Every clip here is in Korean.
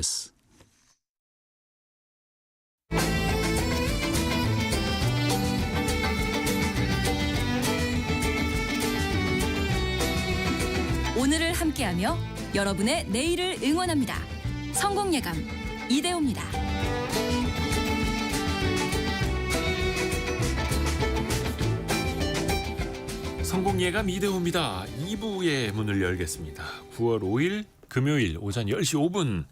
KBS 오늘을 함께하며 여러분의 내일을 응원합니다. 성공예감 이대호입니다. 성공예감 이대호입니다. 2부의 문을 열겠습니다. 9월 5일 금요일 오전 10시 5분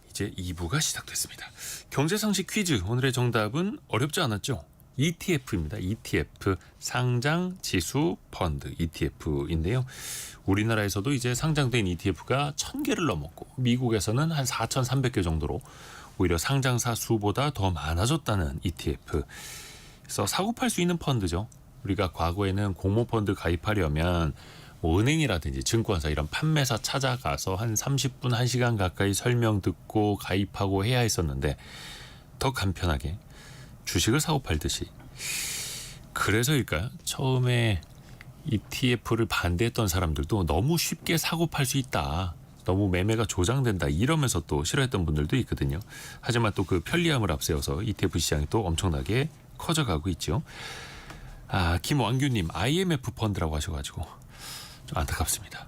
이제 2부가 시작됐습니다. 경제상식 퀴즈 오늘의 정답은 어렵지 않았죠? ETF입니다. ETF 상장 지수 펀드 ETF인데요. 우리나라에서도 이제 상장된 ETF가 1000개를 넘었고 미국에서는 한 4300개 정도로 오히려 상장사 수보다 더 많아졌다는 ETF. 그래서 사고 팔 수 있는 펀드죠. 우리가 과거에는 공모펀드 가입하려면 뭐 은행이라든지 증권사 이런 판매사 찾아가서 한 30분 1시간 가까이 설명 듣고 가입하고 해야 했었는데 더 간편하게 주식을 사고 팔듯이. 그래서일까요? 처음에 ETF를 반대했던 사람들도 너무 쉽게 사고 팔 수 있다. 너무 매매가 조장된다. 이러면서 또 싫어했던 분들도 있거든요. 하지만 또 그 편리함을 앞세워서 ETF 시장이 또 엄청나게 커져가고 있죠. 김왕규님 IMF 펀드라고 하셔가지고 좀 안타깝습니다.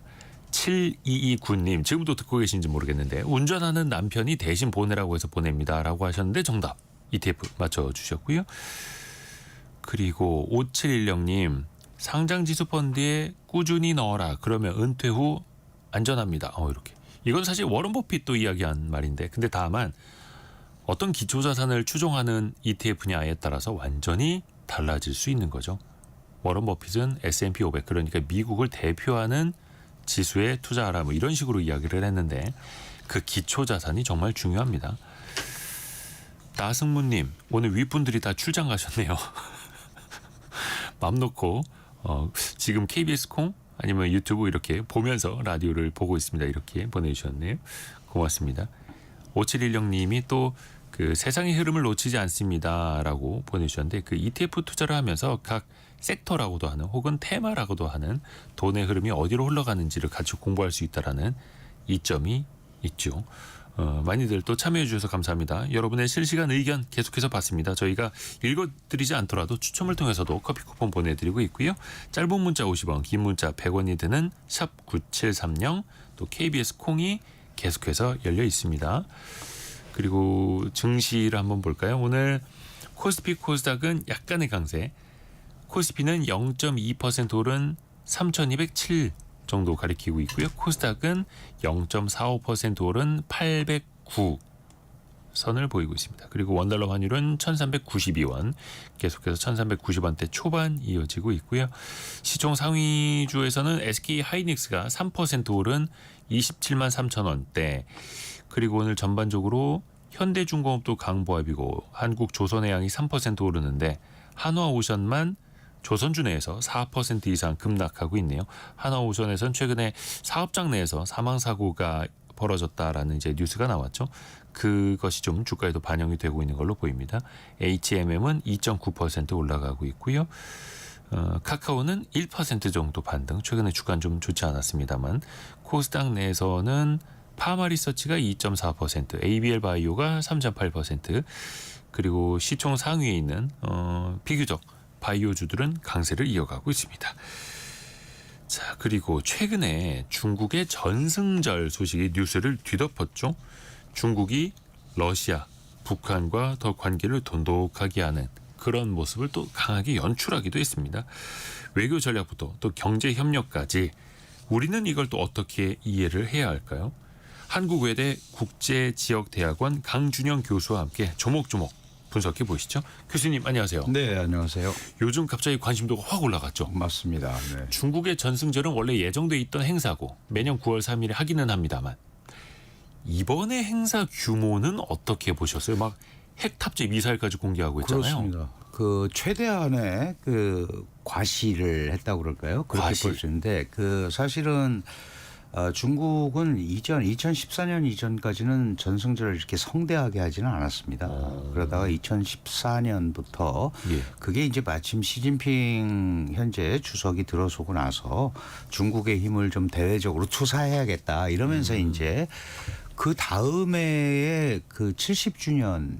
7229님 지금도 듣고 계신지 모르겠는데 운전하는 남편이 대신 보내라고 해서 보냅니다 라고 하셨는데 정답 ETF 맞춰주셨고요. 그리고 5710님 상장지수 펀드에 꾸준히 넣어라. 그러면 은퇴 후 안전합니다. 이렇게. 이건 사실 워런 버핏도 이야기한 말인데 근데 다만 어떤 기초자산을 추종하는 ETF냐에 따라서 완전히 달라질 수 있는 거죠. 워런 버핏은 S&P 500 그러니까 미국을 대표하는 지수에 투자하라 뭐 이런 식으로 이야기를 했는데 그 기초자산이 정말 중요합니다. 나승무님 오늘 윗분들이 다 출장 가셨네요. 맘 놓고 지금 KBS 콩 아니면 유튜브 이렇게 보면서 라디오를 보고 있습니다. 이렇게 보내주셨네요. 고맙습니다. 5710님이 또 그 세상의 흐름을 놓치지 않습니다라고 보내주셨는데 그 ETF 투자를 하면서 각 섹터라고도 하는 혹은 테마라고도 하는 돈의 흐름이 어디로 흘러가는지를 같이 공부할 수 있다라는 이점이 있죠. 많이들 또 참여해 주셔서 감사합니다. 여러분의 실시간 의견 계속해서 받습니다. 저희가 읽어드리지 않더라도 추첨을 통해서도 커피 쿠폰 보내드리고 있고요. 짧은 문자 50원, 긴 문자 100원이 드는 샵 9730 또 KBS 콩이 계속해서 열려 있습니다. 그리고 증시를 한번 볼까요? 오늘 코스피 코스닥은 약간의 강세. 코스피는 0.2% 오른 3207 정도 가리키고 있고요. 코스닥은 0.45% 오른 809 선을 보이고 있습니다. 그리고 원달러 환율은 1392원 계속해서 1390원대 초반 이어지고 있고요. 시총 상위주에서는 SK 하이닉스가 3% 오른 27만 3천 원대. 그리고 오늘 전반적으로 현대중공업도 강보합이고 한국조선해양이 3% 오르는데 한화오션만 조선주 내에서 4% 이상 급락하고 있네요. 한화오션에선 최근에 사업장 내에서 사망사고가 벌어졌다라는 이제 뉴스가 나왔죠. 그것이 좀 주가에도 반영이 되고 있는 걸로 보입니다. HMM은 2.9% 올라가고 있고요. 카카오는 1% 정도 반등. 최근에 주가는 좀 좋지 않았습니다만 코스닥 내에서는 파마리서치가 2.4%, ABL 바이오가 3.8%, 그리고 시총 상위에 있는 비교적 바이오주들은 강세를 이어가고 있습니다. 자, 그리고 최근에 중국의 전승절 소식이 뉴스를 뒤덮었죠. 중국이 러시아, 북한과 더 관계를 돈독하게 하는 그런 모습을 또 강하게 연출하기도 했습니다. 외교 전략부터 또 경제 협력까지 우리는 이걸 또 어떻게 이해를 해야 할까요? 한국외대 국제지역대학원 강준영 교수와 함께 조목조목 분석해 보시죠. 교수님 안녕하세요. 네, 안녕하세요. 요즘 갑자기 관심도가 확 올라갔죠. 맞습니다. 네. 중국의 전승절은 원래 예정돼 있던 행사고 매년 9월 3일에 하기는 합니다만 이번에 행사 규모는 어떻게 보셨어요? 막 핵탑재 미사일까지 공개하고 있잖아요. 그렇습니다. 그 최대한의 그 과시를 했다고 그럴까요? 그렇게 과시. 볼 수 있는데 그 사실은 중국은 2014년 이전까지는 전승절을 이렇게 성대하게 하지는 않았습니다. 그러다가 2014년부터 예. 그게 이제 마침 시진핑 현재 주석이 들어서고 나서 중국의 힘을 좀 대외적으로 투사해야겠다 이러면서 이제 그 다음에 그 70주년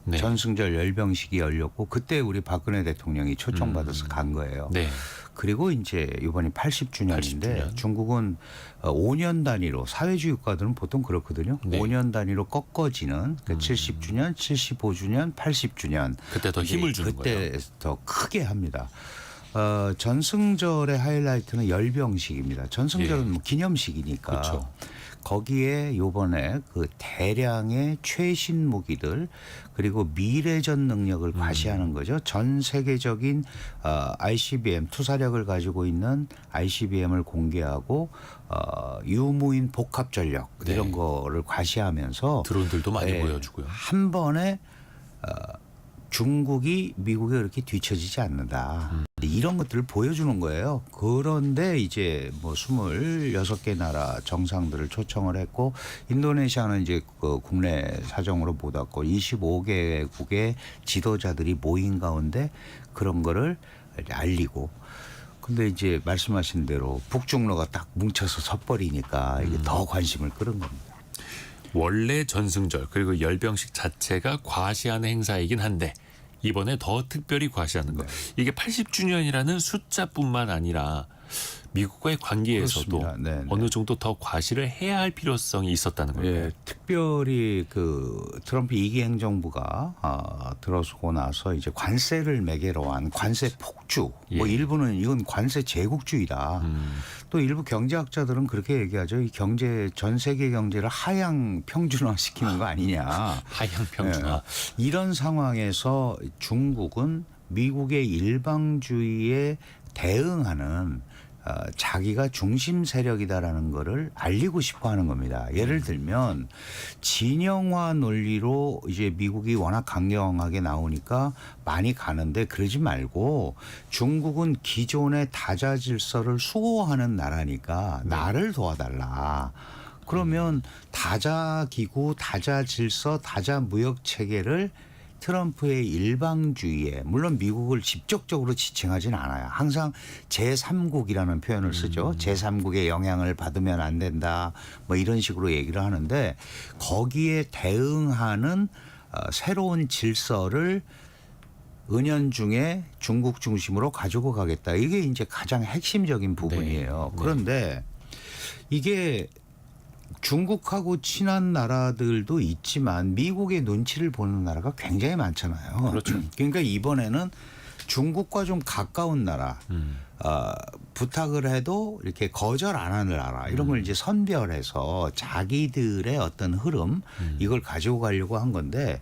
네. 전승절 열병식이 열렸고 그때 우리 박근혜 대통령이 초청받아서 간 거예요. 네. 그리고 이제 이번이 80주년인데 80주년. 중국은 5년 단위로 사회주의 국가들은 보통 그렇거든요. 네. 5년 단위로 꺾어지는 그 70주년, 75주년, 80주년 그때 더 힘을 주는 거예요. 그때 더 크게 합니다. 전승절의 하이라이트는 열병식입니다. 전승절은 예. 뭐 기념식이니까 그렇죠. 거기에 요번에 그 대량의 최신 무기들 그리고 미래전 능력을 과시하는 거죠. 전 세계적인 ICBM 투사력을 가지고 있는 ICBM을 공개하고 유무인 복합 전력 네. 이런 거를 과시하면서 드론들도 많이 예, 보여주고요. 한 번에 중국이 미국에 그렇게 뒤처지지 않는다. 이런 것들을 보여주는 거예요. 그런데 이제 뭐 26개 나라 정상들을 초청을 했고 인도네시아는 이제 그 국내 사정으로 못 왔고 25개국의 지도자들이 모인 가운데 그런 거를 알리고 근데 이제 말씀하신 대로 북중로가 딱 뭉쳐서 섰버리니까 이게 더 관심을 끌은 겁니다. 원래 전승절 그리고 열병식 자체가 과시하는 행사이긴 한데 이번에 더 특별히 과시하는 거. 이게 80주년이라는 숫자뿐만 아니라 미국과의 관계에서도 그렇습니다. 네, 네. 어느 정도 더 과시를 해야 할 필요성이 있었다는 거예요. 예, 특별히 그 트럼프 2기 행정부가 들어서고 나서 이제 관세를 매개로 한 관세 폭주. 뭐 예. 일부는 이건 관세 제국주의다. 또 일부 경제학자들은 그렇게 얘기하죠. 이 경제 전 세계 경제를 하향 평준화 시키는 거 아니냐. 하향 평준화. 예, 이런 상황에서 중국은 미국의 일방주의에 대응하는 자기가 중심 세력이다라는 거를 알리고 싶어 하는 겁니다. 예를 들면 진영화 논리로 이제 미국이 워낙 강경하게 나오니까 많이 가는데 그러지 말고 중국은 기존의 다자 질서를 수호하는 나라니까 나를 도와달라. 그러면 다자 기구, 다자 질서, 다자 무역 체계를 트럼프의 일방주의에 물론 미국을 직접적으로 지칭하진 않아요. 항상 제3국이라는 표현을 쓰죠. 제3국의 영향을 받으면 안 된다. 뭐 이런 식으로 얘기를 하는데 거기에 대응하는 새로운 질서를 은연중에 중국 중심으로 가지고 가겠다. 이게 이제 가장 핵심적인 부분이에요. 네. 그런데 이게 중국하고 친한 나라들도 있지만 미국의 눈치를 보는 나라가 굉장히 많잖아요. 그렇죠. 그러니까 이번에는 중국과 좀 가까운 나라 부탁을 해도 이렇게 거절 안 하는 나라 이런 걸 이제 선별해서 자기들의 어떤 흐름 이걸 가지고 가려고 한 건데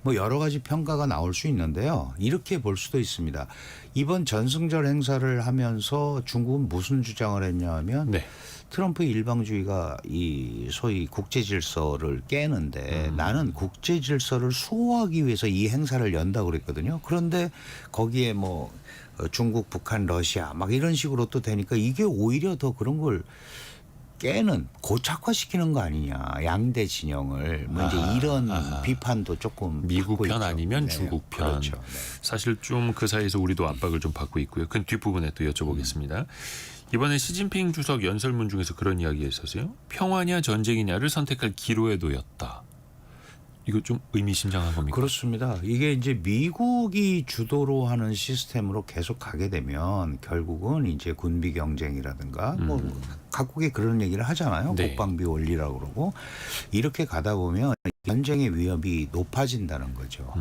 뭐 여러 가지 평가가 나올 수 있는데요. 이렇게 볼 수도 있습니다. 이번 전승절 행사를 하면서 중국은 무슨 주장을 했냐면 네. 트럼프의 일방주의가 이 소위 국제 질서를 깨는데 나는 국제 질서를 수호하기 위해서 이 행사를 연다고 그랬거든요. 그런데 거기에 뭐 중국, 북한, 러시아 막 이런 식으로 또 되니까 이게 오히려 더 그런 걸 깨는 고착화시키는 거 아니냐. 양대 진영을 뭐 이제 이런 비판도 조금 미국 받고 편 있죠. 아니면 네, 중국 편. 그렇죠. 네. 사실 좀 그 사이에서 우리도 압박을 좀 받고 있고요. 그 뒷부분에 또 여쭤보겠습니다. 이번에 시진핑 주석 연설문 중에서 그런 이야기가 있었어요. 평화냐 전쟁이냐를 선택할 기로에 놓였다. 이거 좀 의미심장한 겁니까? 그렇습니다. 이게 이제 미국이 주도로 하는 시스템으로 계속 가게 되면 결국은 이제 군비 경쟁이라든가 뭐 각국이 그런 얘기를 하잖아요. 네. 국방비 원리라고 그러고 이렇게 가다 보면 전쟁의 위협이 높아진다는 거죠.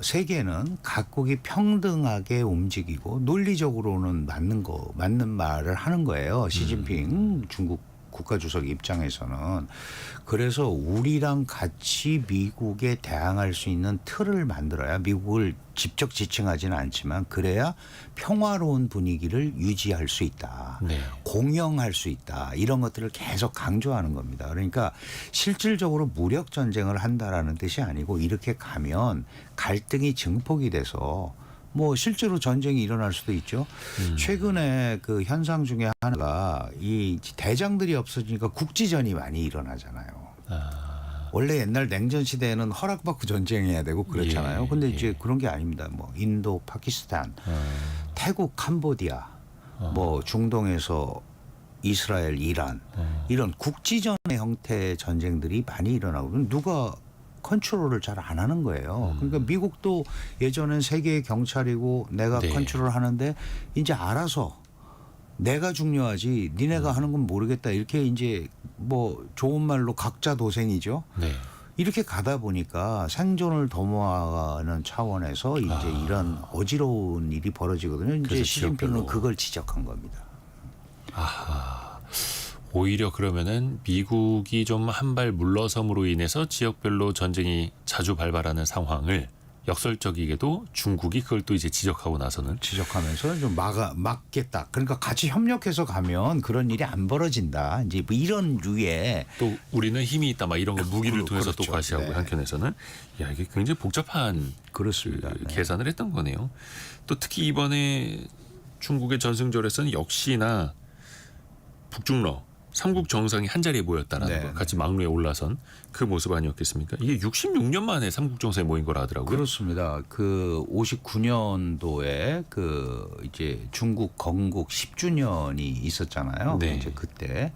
세계는 각국이 평등하게 움직이고 논리적으로는 맞는 말을 하는 거예요. 시진핑 중국 국가주석 입장에서는. 그래서 우리랑 같이 미국에 대항할 수 있는 틀을 만들어야 미국을 직접 지칭하지는 않지만 그래야 평화로운 분위기를 유지할 수 있다. 네. 공영할 수 있다. 이런 것들을 계속 강조하는 겁니다. 그러니까 실질적으로 무력 전쟁을 한다라는 뜻이 아니고 이렇게 가면 갈등이 증폭이 돼서 뭐 실제로 전쟁이 일어날 수도 있죠. 최근에 그 현상 중에 하나가 이 대장들이 없어지니까 국지전이 많이 일어나잖아요. 원래 옛날 냉전 시대에는 허락받고 전쟁해야 되고 그렇잖아요. 예, 근데 예. 이제 그런 게 아닙니다. 뭐 인도, 파키스탄, 태국, 캄보디아, 뭐 중동에서 이스라엘, 이란 이런 국지전의 형태의 전쟁들이 많이 일어나고 누가 컨트롤을 잘 안 하는 거예요. 그러니까 미국도 예전엔 세계의 경찰이고 내가 네. 컨트롤 하는데 이제 알아서 내가 중요하지 니네가 하는 건 모르겠다 이렇게 이제 뭐 좋은 말로 각자 도생이죠. 네. 이렇게 가다 보니까 생존을 도모하는 차원에서 이제 이런 어지러운 일이 벌어지거든요. 이제 그래서 시진핑은 지역별로. 그걸 지적한 겁니다. 오히려 그러면은 미국이 좀 한 발 물러섬으로 인해서 지역별로 전쟁이 자주 발발하는 상황을 역설적이게도 중국이 그걸 또 이제 지적하고 나서는 지적하면서 좀 막겠다. 그러니까 같이 협력해서 가면 그런 일이 안 벌어진다. 이제 뭐 이런 류의 또 우리는 힘이 있다 막 이런 거 무기를 통해서 그렇죠. 또 과시하고 네. 한켠에서는 야 이게 굉장히 복잡한 그렇습니다. 그 네. 계산을 했던 거네요. 또 특히 이번에 중국의 전승절에서는 역시나 북중러 삼국 정상이 한 자리에 모였다라는 네, 거 같이 막루에 올라선 그 모습 아니었겠습니까? 이게 66년 만에 삼국 정상이 모인 거라 하더라고요. 그렇습니다. 그 59년도에 그 이제 중국 건국 10주년이 있었잖아요. 네. 이제 그때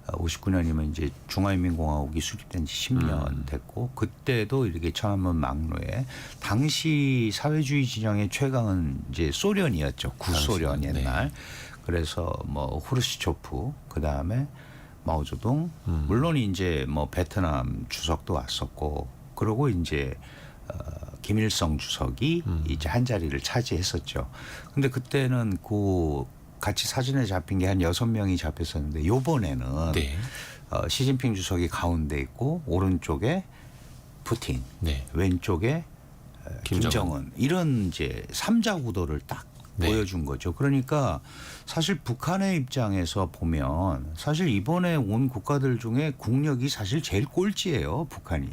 59년이면 이제 중화인민공화국이 수립된 지 10년 됐고 그때도 이렇게 천안문 막루에 당시 사회주의 진영의 최강은 이제 소련이었죠. 구소련 당시는, 옛날. 그래서 뭐 후르시초프 그다음에 마오쩌둥 물론 이제 뭐 베트남 주석도 왔었고 그러고 이제 김일성 주석이 이제 한 자리를 차지했었죠. 근데 그때는 그 같이 사진에 잡힌 게 한 6명이 잡혔었는데 요번에는 네. 시진핑 주석이 가운데 있고 오른쪽에 푸틴, 네. 왼쪽에 김정은. 김정은 이런 이제 3자 구도를 딱 네. 보여준 거죠. 그러니까 사실 북한의 입장에서 보면 사실 이번에 온 국가들 중에 국력이 사실 제일 꼴찌예요. 북한이.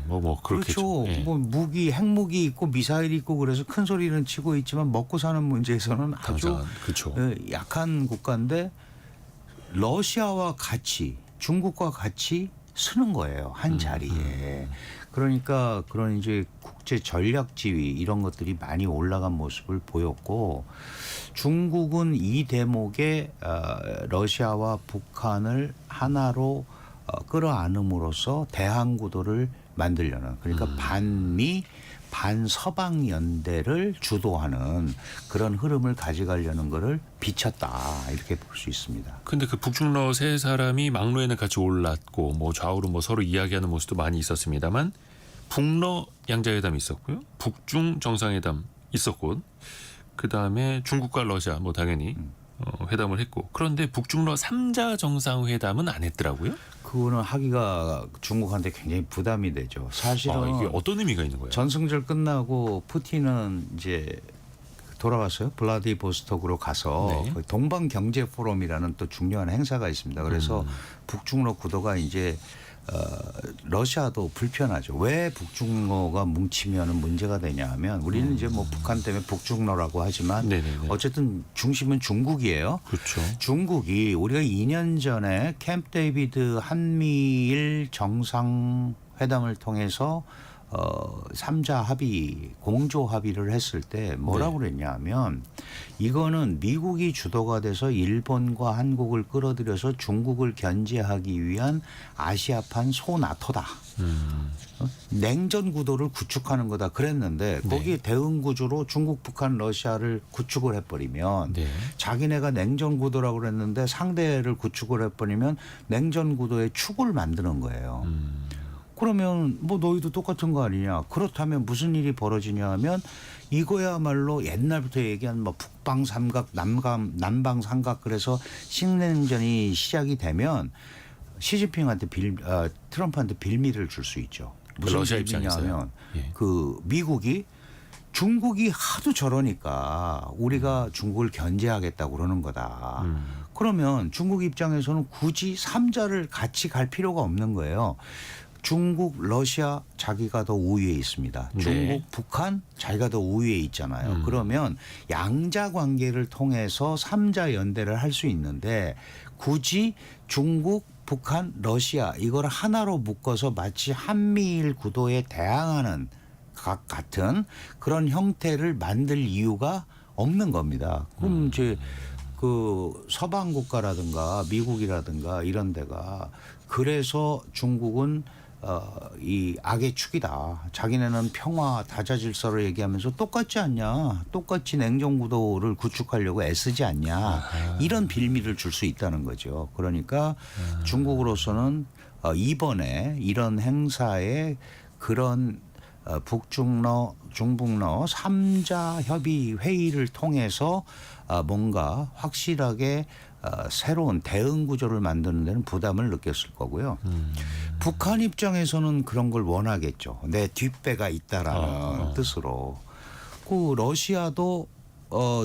뭐 그렇겠죠. 그렇죠. 예. 뭐 무기, 핵무기 있고 미사일이 있고 그래서 큰 소리는 치고 있지만 먹고 사는 문제에서는 아주 당장은 그렇죠. 약한 국가인데 러시아와 같이 중국과 같이 쓰는 거예요. 한 자리에. 그러니까 그런 이제 국제 전략 지위 이런 것들이 많이 올라간 모습을 보였고 중국은 이 대목에 러시아와 북한을 하나로 끌어안음으로써 대항 구도를 만들려는 그러니까 반미 반서방 연대를 주도하는 그런 흐름을 가져가려는 거를 비쳤다 이렇게 볼 수 있습니다. 근데 그 북중러 세 사람이 막루에는 같이 올랐고 뭐 좌우로 뭐 서로 이야기하는 모습도 많이 있었습니다만 북러 양자회담이 있었고요. 북중 정상회담 있었고 그다음에 중국과 러시아 뭐 당연히 회담을 했고 그런데 북중러 3자 정상회담은 안 했더라고요. 그거는 하기가 중국한테 굉장히 부담이 되죠. 사실은 이게 어떤 의미가 있는 거예요? 전승절 끝나고 푸틴은 이제 돌아갔어요. 블라디보스톡으로 가서 네. 동방 경제 포럼이라는 또 중요한 행사가 있습니다. 그래서 북중러 구도가 이제 러시아도 불편하죠. 왜 북중러가 뭉치면 문제가 되냐하면 우리는 이제 뭐 북한 때문에 북중러라고 하지만 네네네. 어쨌든 중심은 중국이에요. 그렇죠. 중국이 우리가 2년 전에 캠프 데이비드 한미일 정상회담을 통해서 3자 합의, 공조 합의를 했을 때 뭐라고 그랬냐면 이거는 미국이 주도가 돼서 일본과 한국을 끌어들여서 중국을 견제하기 위한 아시아판 소나토다. 냉전 구도를 구축하는 거다 그랬는데 거기에 대응 구조로 중국, 북한, 러시아를 구축을 해버리면 네. 자기네가 냉전 구도라고 그랬는데 상대를 구축을 해버리면 냉전 구도의 축을 만드는 거예요. 그러면 뭐 너희도 똑같은 거 아니냐. 그렇다면 무슨 일이 벌어지냐 하면 이거야말로 옛날부터 얘기한 뭐 북방 삼각, 남방 삼각 그래서 신냉전이 시작이 되면 시진핑한테 트럼프한테 빌미를 줄 수 있죠. 무슨 러시아 빌미냐 입장에서요? 하면 예. 그 미국이 중국이 하도 저러니까 우리가 중국을 견제하겠다고 그러는 거다. 그러면 중국 입장에서는 굳이 3자를 같이 갈 필요가 없는 거예요. 중국, 러시아 자기가 더 우위에 있습니다. 중국, 네. 북한 자기가 더 우위에 있잖아요. 그러면 양자 관계를 통해서 3자 연대를 할 수 있는데 굳이 중국, 북한, 러시아 이걸 하나로 묶어서 마치 한미일 구도에 대항하는 같은 그런 형태를 만들 이유가 없는 겁니다. 그럼 이제 그 서방 국가라든가 미국이라든가 이런 데가 그래서 중국은 이 악의 축이다. 자기네는 평화 다자질서를 얘기하면서 똑같지 않냐. 똑같이 냉정구도를 구축하려고 애쓰지 않냐. 이런 빌미를 줄 수 있다는 거죠. 그러니까 중국으로서는 이번에 이런 행사에 그런 북중러 중북러 3자 협의 회의를 통해서 뭔가 확실하게 새로운 대응 구조를 만드는 데는 부담을 느꼈을 거고요. 북한 입장에서는 그런 걸 원하겠죠. 내 뒷배가 있다라는 뜻으로. 그 러시아도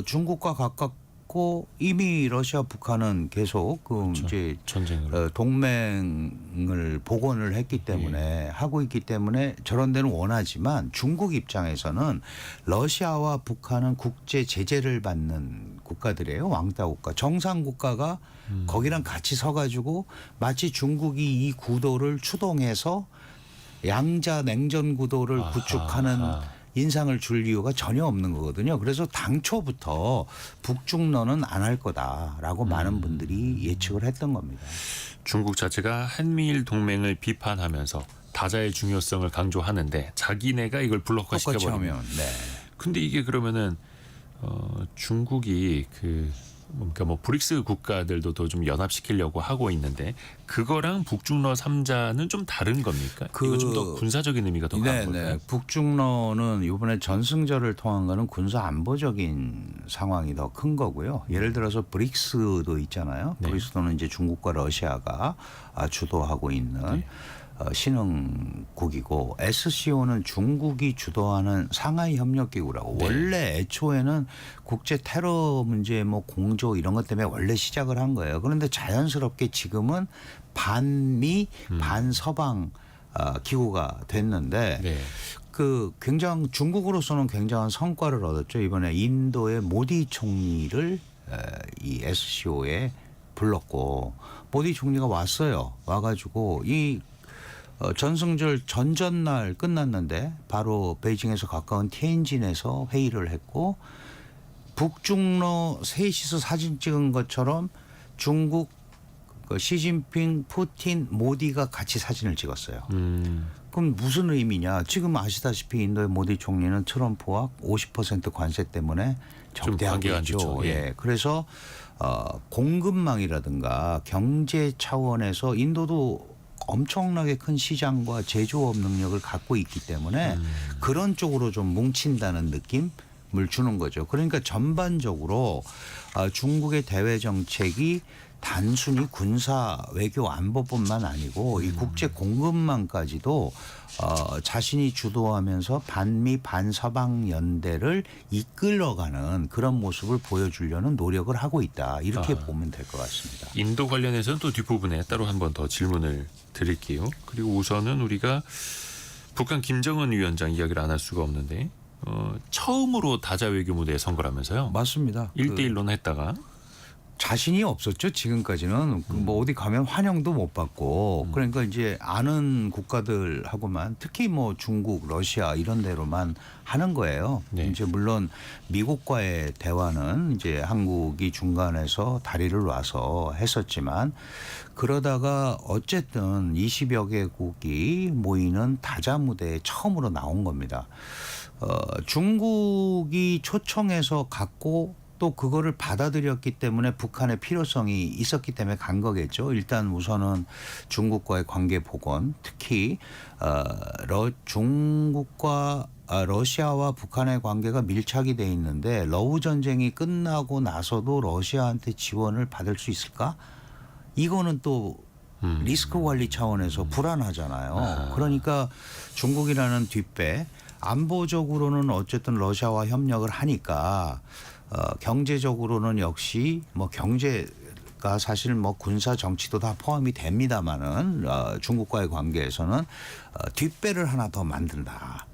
중국과 가깝고 이미 러시아 북한은 계속 그 그렇죠. 이제 전쟁으로. 동맹을 복원을 했기 때문에 하고 있기 때문에 저런 데는 원하지만 중국 입장에서는 러시아와 북한은 국제 제재를 받는 국가들이에요. 왕따 국가. 정상 국가가 거기랑 같이 서가지고 마치 중국이 이 구도를 추동해서 양자 냉전 구도를 구축하는 인상을 줄 이유가 전혀 없는 거거든요. 그래서 당초부터 북중러는 안 할 거다라고 많은 분들이 예측을 했던 겁니다. 중국 자체가 한미일 동맹을 비판하면서 다자의 중요성을 강조하는데 자기네가 이걸 똑같이 블록화시켜버리면. 하면. 네. 근데 이게 그러면은 중국이 그러니까 뭐 브릭스 국가들도 더 좀 연합시키려고 하고 있는데 그거랑 북중러 3자는 좀 다른 겁니까? 이거 좀 더 군사적인 의미가 더 강한 걸까요? 네네. 북중러는 이번에 전승절을 통한 거는 군사 안보적인 상황이 더 큰 거고요. 예를 들어서 브릭스도 있잖아요. 네. 브릭스도는 이제 중국과 러시아가 주도하고 있는 신흥국이고 SCO는 중국이 주도하는 상하이 협력기구라고. 네. 원래 애초에는 국제 테러 문제 뭐 공조 이런 것 때문에 원래 시작을 한 거예요. 그런데 자연스럽게 지금은 반미 반서방 기구가 됐는데 네. 그 굉장히 중국으로서는 굉장한 성과를 얻었죠. 이번에 인도의 모디 총리를 이 SCO에 불렀고 모디 총리가 왔어요. 와가지고 이 전승절 전전날 끝났는데 바로 베이징에서 가까운 티엔진에서 회의를 했고 북중러 셋이서 사진 찍은 것처럼 중국 시진핑, 푸틴, 모디가 같이 사진을 찍었어요. 그럼 무슨 의미냐? 지금 아시다시피 인도의 모디 총리는 트럼프와 50% 관세 때문에 적대하고 관계가 안 있죠. 좋죠. 예. 예. 그래서 공급망이라든가 경제 차원에서 인도도 엄청나게 큰 시장과 제조업 능력을 갖고 있기 때문에 그런 쪽으로 좀 뭉친다는 느낌을 주는 거죠. 그러니까 전반적으로 중국의 대외 정책이 단순히 군사 외교 안보뿐만 아니고 이 국제 공급망까지도 자신이 주도하면서 반미 반서방 연대를 이끌어가는 그런 모습을 보여주려는 노력을 하고 있다. 이렇게 보면 될 것 같습니다. 인도 관련해서는 또 뒷부분에 따로 한 번 더 질문을 드릴게요. 그리고 우선은 우리가 북한 김정은 위원장 이야기를 안 할 수가 없는데 처음으로 다자 외교 무대에 선 거라면서요. 맞습니다. 1대1로는 했다가 자신이 없었죠. 지금까지는 뭐 어디 가면 환영도 못 받고 그러니까 이제 아는 국가들하고만 특히 뭐 중국, 러시아 이런 데로만 하는 거예요. 네. 이제 물론 미국과의 대화는 이제 한국이 중간에서 다리를 놔서 했었지만 그러다가 어쨌든 20여 개국이 모이는 다자 무대에 처음으로 나온 겁니다. 중국이 초청해서 갔고 또 그거를 받아들였기 때문에 북한의 필요성이 있었기 때문에 간 거겠죠. 일단 우선은 중국과의 관계 복원, 특히 중국과 러시아와 북한의 관계가 밀착이 돼 있는데 러우 전쟁이 끝나고 나서도 러시아한테 지원을 받을 수 있을까? 이거는 또 리스크 관리 차원에서 불안하잖아요. 그러니까 중국이라는 뒷배 안보적으로는 어쨌든 러시아와 협력을 하니까 경제적으로는 역시 뭐 경제가 사실 뭐 군사 정치도 다 포함이 됩니다마는 중국과의 관계에서는 뒷배를 하나 더 만든다.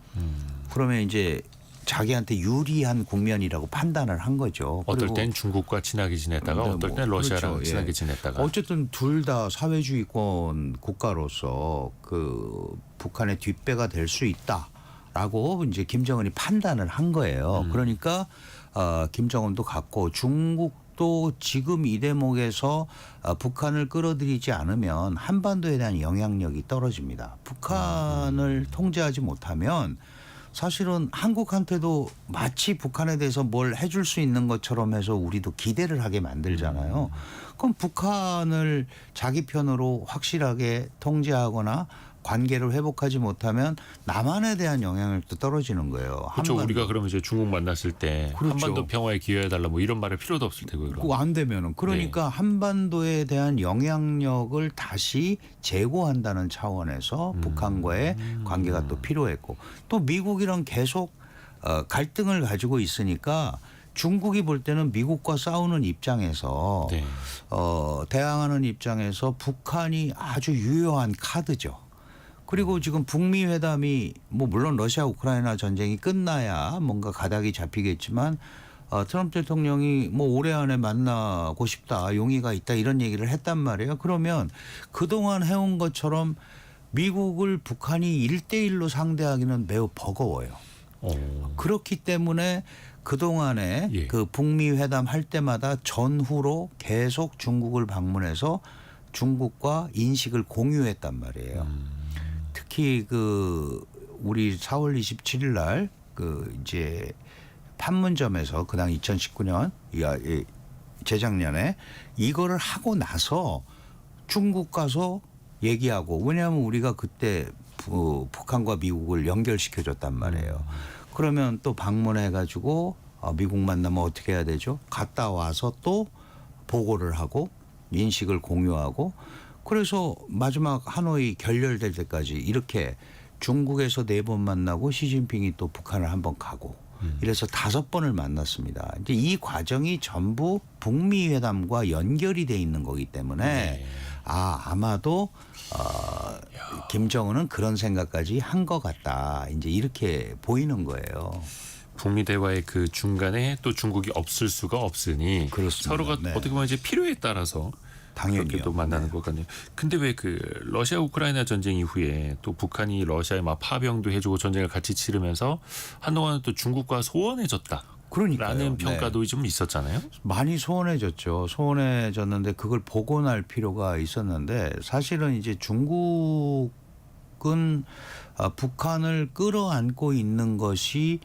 그러면 이제 자기한테 유리한 국면이라고 판단을 한 거죠. 어떨 땐 중국과 친하게 지냈다가 어떨 땐 러시아랑 그렇죠. 친하게 예. 지냈다가 어쨌든 둘 다 사회주의권 국가로서 그 북한의 뒷배가 될 수 있다라고 이제 김정은이 판단을 한 거예요. 그러니까 김정은도 갔고 중국 또 지금 이 대목에서 북한을 끌어들이지 않으면 한반도에 대한 영향력이 떨어집니다. 북한을 통제하지 못하면 사실은 한국한테도 마치 북한에 대해서 뭘 해줄 수 있는 것처럼 해서 우리도 기대를 하게 만들잖아요. 그럼 북한을 자기 편으로 확실하게 통제하거나 관계를 회복하지 못하면 남한에 대한 영향력도 떨어지는 거예요. 그렇죠. 우리가 그러면 이제 중국 만났을 때 그렇죠. 한반도 평화에 기여해달라 뭐 이런 말할 필요도 없을 테고요. 그럼. 그거 안 되면은 그러니까 한반도에 대한 영향력을 다시 제고한다는 차원에서 북한과의 관계가 또 필요했고 또 미국이랑 계속 갈등을 가지고 있으니까 중국이 볼 때는 미국과 싸우는 입장에서 네. 대항하는 입장에서 북한이 아주 유효한 카드죠. 그리고 지금 북미 회담이 뭐 물론 러시아 우크라이나 전쟁이 끝나야 뭔가 가닥이 잡히겠지만 트럼프 대통령이 뭐 올해 안에 만나고 싶다, 용의가 있다 이런 얘기를 했단 말이에요. 그러면 그동안 해온 것처럼 미국을 북한이 1대1로 상대하기는 매우 버거워요. 그렇기 때문에 그동안에 예. 그 북미 회담 할 때마다 전후로 계속 중국을 방문해서 중국과 인식을 공유했단 말이에요. 특히 그 우리 4월 27일 날 그 이제 판문점에서 그당 2019년 재작년에 이거를 하고 나서 중국 가서 얘기하고 왜냐하면 우리가 그때 북한과 미국을 연결시켜줬단 말이에요. 그러면 또 방문해 가지고 미국 만나면 어떻게 해야 되죠? 갔다 와서 또 보고를 하고 인식을 공유하고 그래서 마지막 하노이 결렬될 때까지 이렇게 중국에서 4번 만나고 시진핑이 또 북한을 한번 가고 이래서 5번을 만났습니다. 이제 이 과정이 전부 북미 회담과 연결이 돼 있는 거기 때문에 네. 아마도 김정은은 그런 생각까지 한 것 같다. 이제 이렇게 보이는 거예요. 북미 대화의 그 중간에 또 중국이 없을 수가 없으니 그렇습니다. 서로가 네. 어떻게 보면 이제 필요에 따라서 당연히요. 그렇게 또 만나는 네. 것 같네요. 근데 왜 그 러시아 우크라이나 전쟁 이후에 또 북한이 러시아에 막 파병도 해주고 전쟁을 같이 치르면서 한동안은 또 중국과 소원해졌다. 그러니까요. 라는 네. 평가도 좀 있었잖아요. 많이 소원해졌죠. 소원해졌는데 그걸 복원할 필요가 있었는데 사실은 이제 중국은 북한을 끌어안고 있는 것이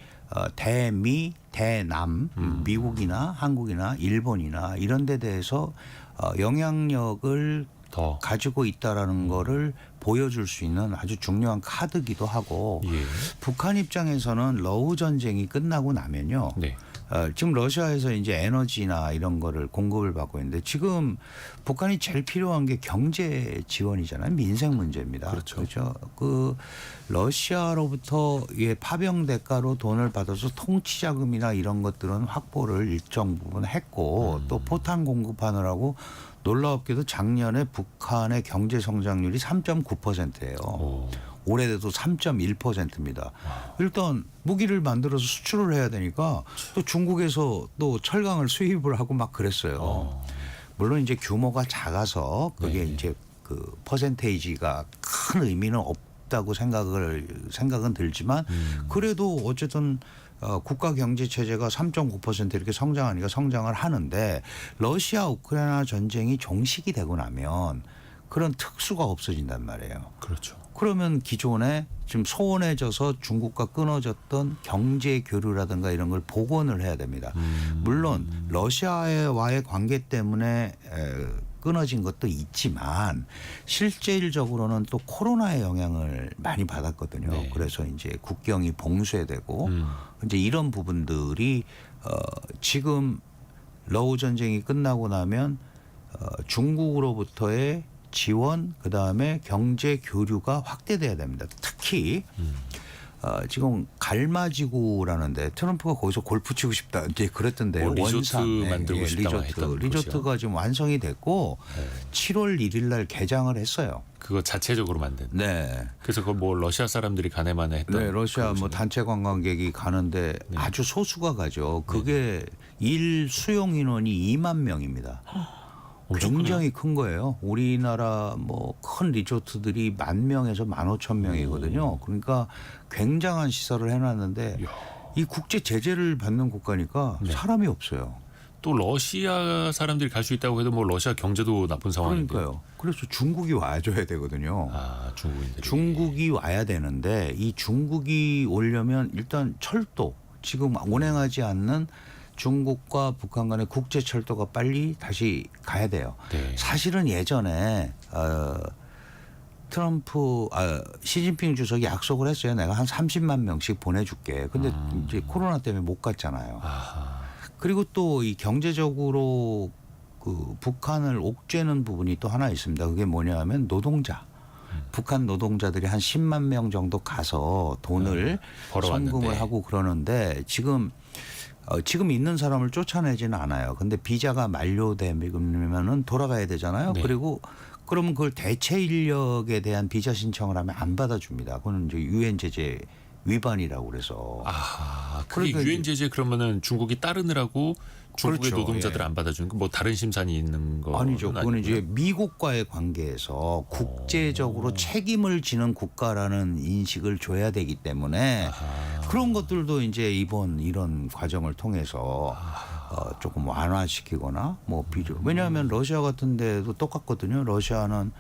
대미, 대남, 미국이나 한국이나 일본이나 이런 데 대해서 영향력을 더. 가지고 있다라는 거를 보여줄 수 있는 아주 중요한 카드기도 하고 예. 북한 입장에서는 러우 전쟁이 끝나고 나면요. 네. 지금 러시아에서 이제 에너지나 이런 거를 공급을 받고 있는데 지금 북한이 제일 필요한 게 경제 지원이잖아요. 민생 문제입니다. 그렇죠. 그 러시아로부터 파병 대가로 돈을 받아서 통치 자금이나 이런 것들은 확보를 일정 부분 했고 또 포탄 공급하느라고 놀라웠게도 작년에 북한의 경제 성장률이 3.9%예요. 올해도 3.1%입니다. 일단 무기를 만들어서 수출을 해야 되니까 또 중국에서 또 철강을 수입을 하고 막 그랬어요. 물론 이제 규모가 작아서 그게 네. 이제 그 퍼센테이지가 큰 의미는 없다고 생각은 들지만 그래도 어쨌든 국가 경제 체제가 3.9% 이렇게 성장하니까 성장을 하는데 러시아 우크라이나 전쟁이 종식이 되고 나면 그런 특수가 없어진단 말이에요. 그렇죠. 그러면 기존에 지금 소원해져서 중국과 끊어졌던 경제 교류라든가 이런 걸 복원을 해야 됩니다. 물론 러시아와의 관계 때문에 끊어진 것도 있지만 실질적으로는 또 코로나의 영향을 많이 받았거든요. 네. 그래서 이제 국경이 봉쇄되고 이제 이런 부분들이 지금 러우 전쟁이 끝나고 나면 중국으로부터의 지원 그다음에 경제 교류가 확대돼야 됩니다. 특히 지금 갈마지구라는데 트럼프가 거기서 골프 치고 싶다 이제 그랬던데요. 리조트 원산. 만들고 싶다고 했던 리조트가 지금 완성이 됐고 7월 1일 날 개장을 했어요. 그거 자체적으로 만든. 네. 그래서 그걸 뭐 러시아 사람들이 가네마네 했던. 네, 러시아 뭐 그것이네요. 단체 관광객이 가는데 아주 소수가 가죠. 그게 일 수용 인원이 2만 명입니다. 엄청 굉장히 큰 거예요. 우리나라 뭐 큰 리조트들이 10,000명에서 15,000명이거든요. 그러니까 굉장한 시설을 해놨는데 이 국제 제재를 받는 국가니까 사람이 없어요. 또 러시아 사람들이 갈 수 있다고 해도 뭐 러시아 경제도 나쁜 상황인데. 그러니까요. 그래서 중국이 와줘야 되거든요. 아, 중국인들이. 중국이 와야 되는데 이 중국이 오려면 일단 철도 지금 운행하지 않는 중국과 북한 간의 국제 철도가 빨리 다시 가야 돼요. 네. 사실은 예전에 시진핑 주석이 약속을 했어요. 내가 한 30만 명씩 보내줄게. 근데 이제 코로나 때문에 못 갔잖아요. 아하. 그리고 또 이 경제적으로 그 북한을 옥죄는 부분이 또 하나 있습니다. 그게 뭐냐면 노동자. 북한 노동자들이 한 10만 명 정도 가서 돈을 벌어왔는데. 송금을 하고 그러는데 지금 있는 사람을 쫓아내지는 않아요. 근데 비자가 만료되면은 돌아가야 되잖아요. 네. 그리고 그러면 그걸 대체 인력에 대한 비자 신청을 하면 안 받아줍니다. 그거는 이제 유엔 제재 위반이라고 그래서. 아, 그게 그러니까 유엔 제재 그러면은 중국이 따르느라고 중국의 그렇죠. 노동자들 예. 안 받아주는 거 뭐 다른 심산이 있는 거 아니죠. 그거는 이제 미국과의 관계에서 국제적으로 책임을 지는 국가라는 인식을 줘야 되기 때문에 그런 것들도 이제 이번 이런 과정을 통해서 조금 완화시키거나 뭐 왜냐하면 러시아 같은 데도 똑같거든요. 러시아는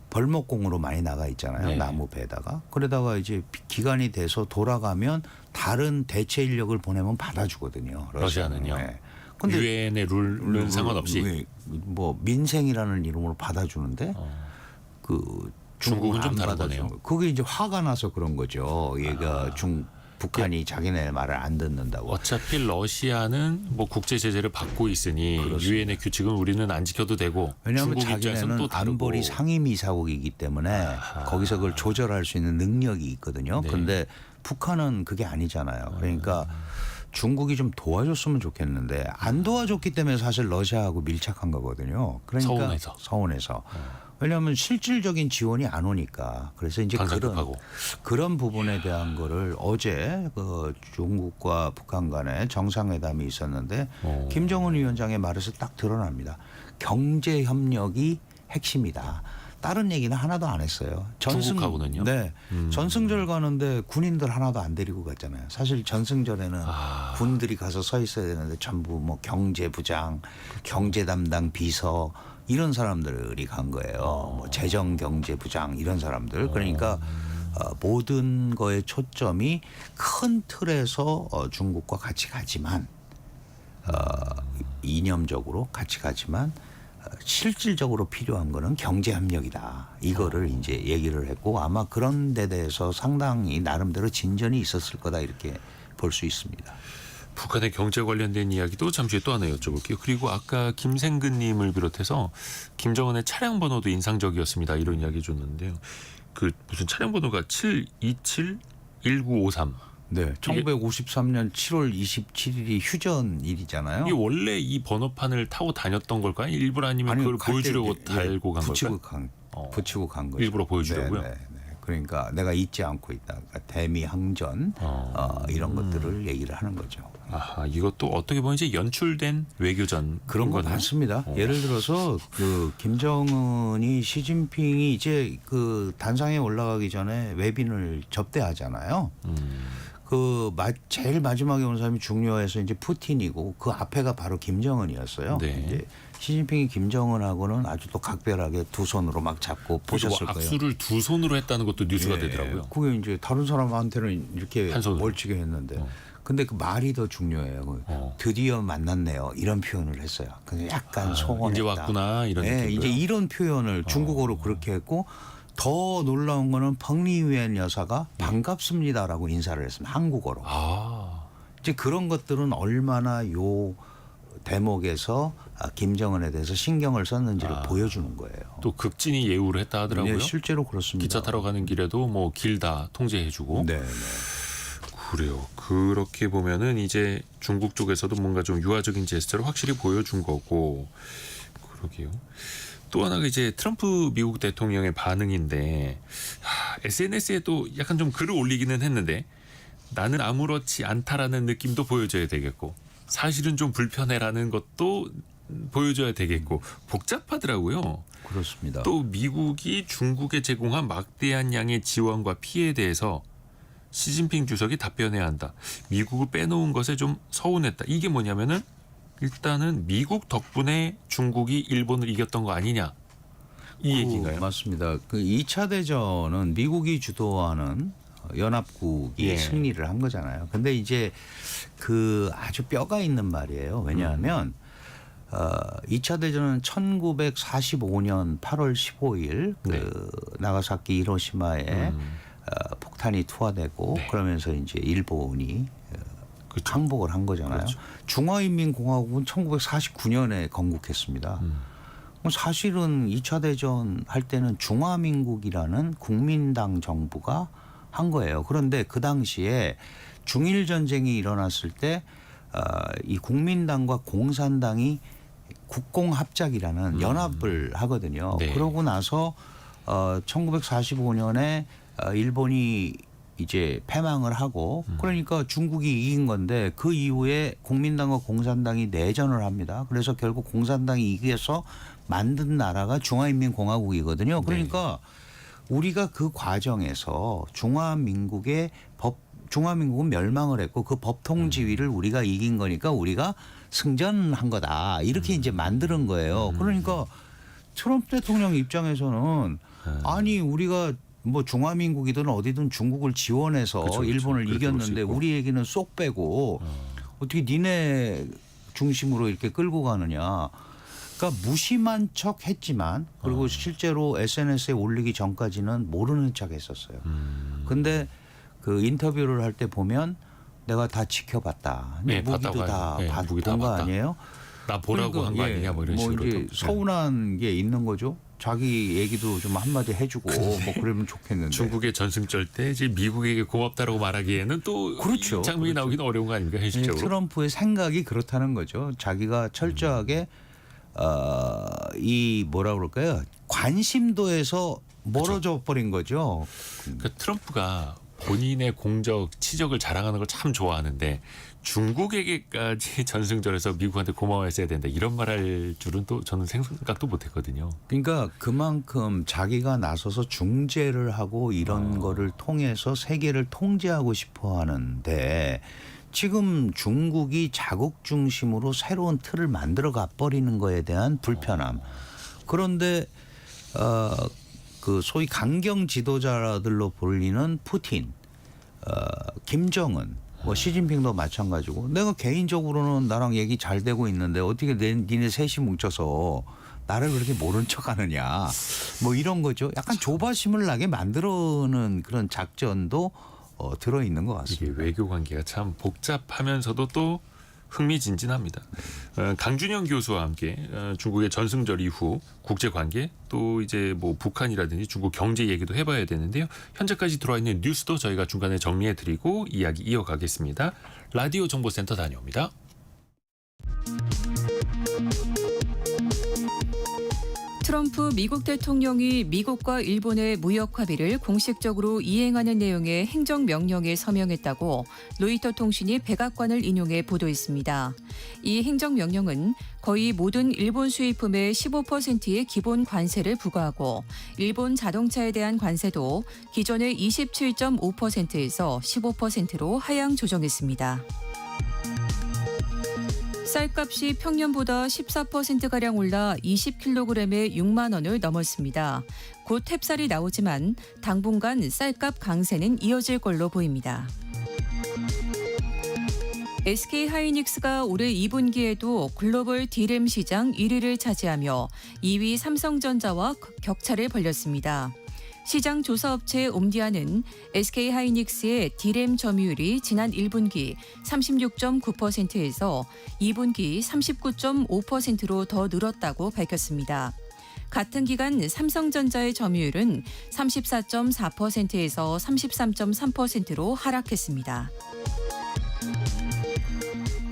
벌목공으로 많이 나가 있잖아요. 네. 나무 배다가. 그러다가 이제 기간이 돼서 돌아가면 다른 대체 인력을 보내면 받아주거든요. 러시아는요? 네. 유엔의 룰은 상관없이 뭐 민생이라는 이름으로 받아주는데 그 중국은 좀 안 다른 받아주는 거네요. 거. 그게 이제 화가 나서 그런 거죠. 얘가 북한이 자기네 말을 안 듣는다고. 어차피 러시아는 뭐 국제 제재를 받고 있으니 유엔의 규칙은 우리는 안 지켜도 되고 왜냐하면 중국 입장에서는 자기네는 또 다르고. 안보리 상임이사국이기 때문에 거기서 그걸 조절할 수 있는 능력이 있거든요. 네. 그런데 북한은 그게 아니잖아요. 그러니까 중국이 좀 도와줬으면 좋겠는데 안 도와줬기 때문에 사실 러시아하고 밀착한 거거든요. 그러니까 서운해서. 왜냐하면 실질적인 지원이 안 오니까. 그래서 이제 그런 부분에 대한 거를 어제 그 중국과 북한 간에 정상회담이 있었는데 김정은 위원장의 말에서 딱 드러납니다. 경제 협력이 핵심이다. 다른 얘기는 하나도 안 했어요. 중국하고는요? 네. 전승절 가는데 군인들 하나도 안 데리고 갔잖아요. 사실 전승절에는 군들이 가서 서 있어야 되는데 전부 뭐 경제부장, 경제 담당 비서 이런 사람들이 간 거예요. 뭐 재정경제부장 이런 사람들. 그러니까 모든 거의 초점이 큰 틀에서 중국과 같이 가지만 이념적으로 같이 가지만 실질적으로 필요한 거는 경제 협력이다. 이거를 이제 얘기를 했고 아마 그런 데 대해서 상당히 나름대로 진전이 있었을 거다 이렇게 볼 수 있습니다. 북한의 경제 관련된 이야기도 잠시 후에 또 하나 여쭤볼게요. 그리고 아까 김생근 님을 비롯해서 김정은의 차량 번호도 인상적이었습니다. 이런 이야기 줬는데요. 그 무슨 차량 번호가 727-1953. 네, 1953년 7월 27일이 휴전일이잖아요. 이게 원래 이 번호판을 타고 다녔던 걸까요? 일부러 아니면 그걸 보여주려고 달고 간 걸까요? 붙이고 간 거죠. 일부러 보여주려고요? 네. 그러니까 내가 잊지 않고 있다. 그러니까 대미항전 이런 것들을 얘기를 하는 거죠. 아하, 이것도 어떻게 보면 이제 연출된 외교전 그런 거 많습니다. 예를 들어서 그 김정은이 시진핑이 이제 그 단상에 올라가기 전에 외빈을 접대하잖아요. 제일 마지막에 온 사람이 중요해서 이제 푸틴이고 그 앞에가 바로 김정은이었어요. 네. 이제 시진핑이 김정은하고는 아주 또 각별하게 두 손으로 막 잡고 보셨을 뭐 거예요. 악수를 두 손으로 했다는 것도 뉴스가 예, 되더라고요. 그게 이제 다른 사람한테는 이렇게 한 손으로. 멀찍이 했는데 근데 그 말이 더 중요해요. 드디어 만났네요. 이런 표현을 했어요. 근데 약간 소원했다. 이제 왔구나 이런 느낌으로요. 이제 이런 표현을 중국어로 그렇게 했고 더 놀라운 거는 펑리위엔 여사가 반갑습니다라고 인사를 했습니다. 한국어로. 이제 그런 것들은 얼마나 요 대목에서 김정은에 대해서 신경을 썼는지를 보여주는 거예요. 또 극진히 예우를 했다 하더라고요. 네, 실제로 그렇습니다. 기차 타러 가는 길에도 뭐 길 다 통제해주고. 네. 그래요. 그렇게 보면은 이제 중국 쪽에서도 뭔가 좀 유화적인 제스처를 확실히 보여준 거고. 그러게요. 또 하나가 이제 트럼프 미국 대통령의 반응인데 SNS에도 약간 좀 글을 올리기는 했는데 나는 아무렇지 않다라는 느낌도 보여줘야 되겠고 사실은 좀 불편해라는 것도 보여줘야 되겠고 복잡하더라고요. 그렇습니다. 또 미국이 중국에 제공한 막대한 양의 지원과 피해에 대해서 시진핑 주석이 답변해야 한다. 미국을 빼놓은 것에 좀 서운했다. 이게 뭐냐면은 일단은 미국 덕분에 중국이 일본을 이겼던 거 아니냐 이 얘기인가요? 맞습니다. 그 2차 대전은 미국이 주도하는 연합국이 예. 승리를 한 거잖아요. 근데 이제 그 아주 뼈가 있는 말이에요. 왜냐하면 2차 대전은 1945년 8월 15일 네. 그 나가사키 히로시마에 폭탄이 투하되고 네. 그러면서 이제 일본이 그렇죠. 항복을 한 거잖아요. 그렇죠. 중화인민공화국은 1949년에 건국했습니다. 사실은 2차 대전 할 때는 중화민국이라는 국민당 정부가 한 거예요. 그런데 그 당시에 중일 전쟁이 일어났을 때 이 국민당과 공산당이 국공합작이라는 연합을 하거든요. 네. 그러고 나서 1945년에 일본이 이제 패망을 하고 그러니까 중국이 이긴 건데 그 이후에 국민당과 공산당이 내전을 합니다. 그래서 결국 공산당이 이겨서 만든 나라가 중화인민공화국이거든요. 그러니까 우리가 그 과정에서 중화민국은 멸망을 했고 그 법통지위를 우리가 이긴 거니까 우리가 승전한 거다. 이렇게 이제 만드는 거예요. 그러니까 트럼프 대통령 입장에서는 아니 우리가 뭐 중화민국이든 어디든 중국을 지원해서 그렇죠, 그렇죠. 일본을 그렇게 볼 수 이겼는데 있고. 우리 얘기는 쏙 빼고 어떻게 니네 중심으로 이렇게 끌고 가느냐. 그러니까 무심한 척 했지만 그리고 실제로 SNS에 올리기 전까지는 모르는 척 했었어요. 근데 그 인터뷰를 할 때 보면 내가 다 지켜봤다. 네, 무기도 봤다고 다 네, 무기 다 본 거 봤다. 아니에요? 나 보라고 한 거 그러니까, 아니냐 뭐 이런 식으로 이제 또. 서운한 게 있는 거죠. 자기 얘기도 좀 한마디 해주고 뭐 그러면 좋겠는데. 중국의 전승절 때 이제 미국에게 고맙다라고 말하기에는 또 그렇죠. 이 장면이 그렇죠. 나오기는 어려운 거 아닙니까 현실적으로? 트럼프의 생각이 그렇다는 거죠. 자기가 철저하게 이 뭐라 그럴까요? 관심도에서 멀어져 버린 거죠. 그러니까 트럼프가 본인의 공적 치적을 자랑하는 걸 참 좋아하는데 중국에게까지 전승절에서 미국한테 고마워했어야 된다 이런 말할 줄은 또 저는 생각도 못했거든요. 그러니까 그만큼 자기가 나서서 중재를 하고 이런 거를 통해서 세계를 통제하고 싶어 하는데 지금 중국이 자국 중심으로 새로운 틀을 만들어 가 버리는 거에 대한 불편함. 그런데 그 소위 강경 지도자들로 불리는 푸틴, 김정은, 뭐 시진핑도 마찬가지고 내가 개인적으로는 나랑 얘기 잘 되고 있는데 어떻게 니네 셋이 뭉쳐서 나를 그렇게 모른 척하느냐 뭐 이런 거죠. 약간 조바심을 나게 만들어는 그런 작전도 들어있는 것 이게 같습니다. 외교 관계가 참 복잡하면서도 또 흥미진진합니다. 강준영 교수와 함께 중국의 전승절 이후 국제 관계 또 이제 뭐 북한이라든지 중국 경제 얘기도 해봐야 되는데요. 현재까지 들어와 있는 뉴스도 저희가 중간에 정리해드리고 이야기 이어가겠습니다. 라디오 정보센터 다녀옵니다. 트럼프 미국 대통령이 미국과 일본의 무역 합의를 공식적으로 이행하는 내용의 행정명령에 서명했다고 로이터 통신이 백악관을 인용해 보도했습니다. 이 행정명령은 거의 모든 일본 수입품의 15%의 기본 관세를 부과하고 일본 자동차에 대한 관세도 기존의 27.5%에서 15%로 하향 조정했습니다. 쌀값이 평년보다 14%가량 올라 20kg에 6만 원을 넘었습니다. 곧 햅쌀이 나오지만 당분간 쌀값 강세는 이어질 걸로 보입니다. SK하이닉스가 올해 2분기에도 글로벌 D램 시장 1위를 차지하며 2위 삼성전자와 격차를 벌렸습니다. 시장 조사업체 옴디아는 SK하이닉스의 D램 점유율이 지난 1분기 36.9%에서 2분기 39.5%로 더 늘었다고 밝혔습니다. 같은 기간 삼성전자의 점유율은 34.4%에서 33.3%로 하락했습니다.